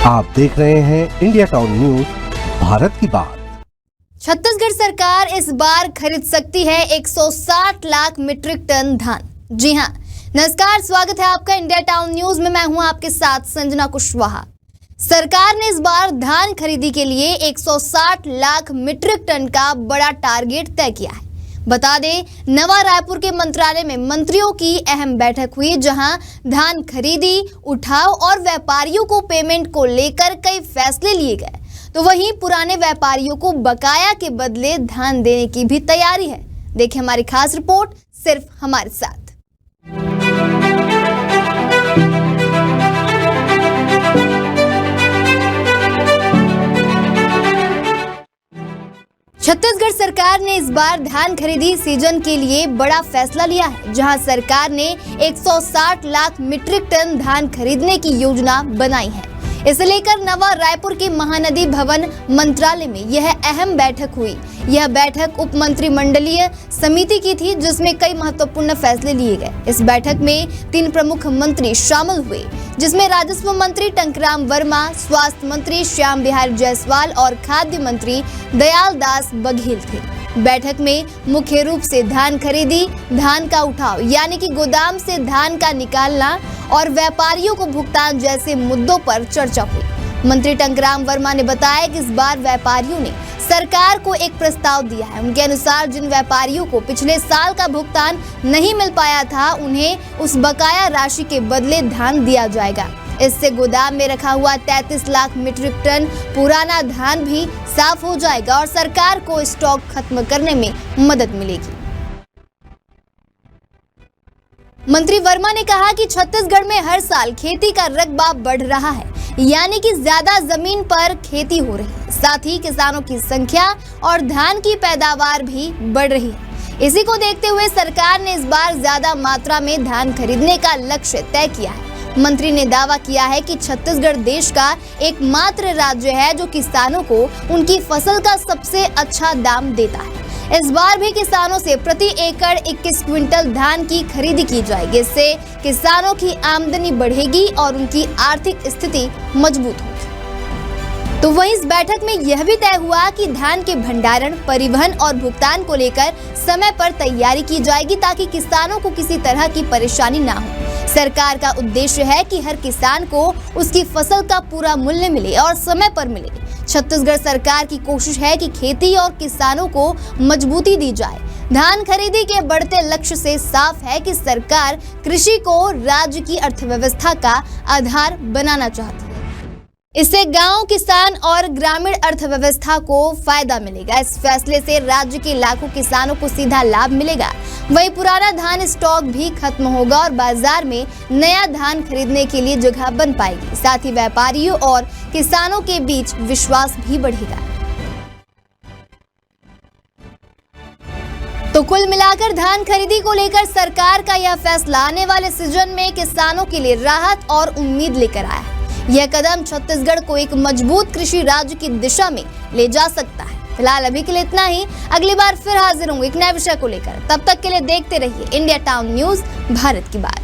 आप देख रहे हैं इंडिया टाउन न्यूज, भारत की बात। छत्तीसगढ़ सरकार इस बार खरीद सकती है 160 लाख मीट्रिक टन धान। जी हां, नमस्कार, स्वागत है आपका इंडिया टाउन न्यूज में। मैं हूं आपके साथ संजना कुशवाहा। सरकार ने इस बार धान खरीदी के लिए 160 लाख मीट्रिक टन का बड़ा टारगेट तय किया है। बता दें, नवा रायपुर के मंत्रालय में मंत्रियों की अहम बैठक हुई, जहां धान खरीदी, उठाव और व्यापारियों को पेमेंट को लेकर कई फैसले लिए गए। तो वहीं पुराने व्यापारियों को बकाया के बदले धान देने की भी तैयारी है। देखिए हमारी खास रिपोर्ट सिर्फ हमारे साथ। छत्तीसगढ़ सरकार ने इस बार धान खरीदी सीजन के लिए बड़ा फैसला लिया है, जहां सरकार ने 160 लाख मीट्रिक टन धान खरीदने की योजना बनाई है। इसे लेकर नवा रायपुर के महानदी भवन मंत्रालय में यह अहम बैठक हुई। यह बैठक उप मंत्रिमंडलीय समिति की थी, जिसमें कई महत्वपूर्ण फैसले लिए गए। इस बैठक में 3 प्रमुख मंत्री शामिल हुए, जिसमें राजस्व मंत्री टंकराम वर्मा, स्वास्थ्य मंत्री श्याम बिहारी जायसवाल और खाद्य मंत्री दयाल दास बघेल थे। बैठक में मुख्य रूप से धान खरीदी, धान का उठाव यानी कि गोदाम से धान का निकालना और व्यापारियों को भुगतान जैसे मुद्दों पर चर्चा हुई। मंत्री टंकराम वर्मा ने बताया कि इस बार व्यापारियों ने सरकार को एक प्रस्ताव दिया है। उनके अनुसार जिन व्यापारियों को पिछले साल का भुगतान नहीं मिल पाया था, उन्हें उस बकाया राशि के बदले धान दिया जाएगा। इससे गोदाम में रखा हुआ 33 लाख मीट्रिक टन पुराना धान भी साफ हो जाएगा और सरकार को स्टॉक खत्म करने में मदद मिलेगी। मंत्री वर्मा ने कहा कि छत्तीसगढ़ में हर साल खेती का रकबा बढ़ रहा है, यानी कि ज्यादा जमीन पर खेती हो रही है। साथ ही किसानों की संख्या और धान की पैदावार भी बढ़ रही है। इसी को देखते हुए सरकार ने इस बार ज्यादा मात्रा में धान खरीदने का लक्ष्य तय किया है। मंत्री ने दावा किया है कि छत्तीसगढ़ देश का एकमात्र राज्य है जो किसानों को उनकी फसल का सबसे अच्छा दाम देता है। इस बार भी किसानों से प्रति एकड़ 21 क्विंटल धान की खरीदी की जाएगी। इससे किसानों की आमदनी बढ़ेगी और उनकी आर्थिक स्थिति मजबूत होगी। तो वहीं इस बैठक में यह भी तय हुआ कि धान के भंडारण, परिवहन और भुगतान को लेकर समय पर तैयारी की जाएगी, ताकि किसानों को किसी तरह की परेशानी ना हो। सरकार का उद्देश्य है कि हर किसान को उसकी फसल का पूरा मूल्य मिले और समय पर मिले। छत्तीसगढ़ सरकार की कोशिश है कि खेती और किसानों को मजबूती दी जाए। धान खरीदी के बढ़ते लक्ष्य से साफ है कि सरकार कृषि को राज्य की अर्थव्यवस्था का आधार बनाना चाहती है। इससे गांव, किसान और ग्रामीण अर्थव्यवस्था को फायदा मिलेगा। इस फैसले से राज्य के लाखों किसानों को सीधा लाभ मिलेगा। वहीं पुराना धान स्टॉक भी खत्म होगा और बाजार में नया धान खरीदने के लिए जगह बन पाएगी। साथ ही व्यापारियों और किसानों के बीच विश्वास भी बढ़ेगा। तो कुल मिलाकर धान खरीदी को लेकर सरकार का यह फैसला आने वाले सीजन में किसानों के लिए राहत और उम्मीद लेकर आया है। यह कदम छत्तीसगढ़ को एक मजबूत कृषि राज्य की दिशा में ले जा सकता है। फिलहाल अभी के लिए इतना ही। अगली बार फिर हाजिर होंगे एक नए विषय को लेकर। तब तक के लिए देखते रहिए इंडिया टाउन न्यूज, भारत की बात।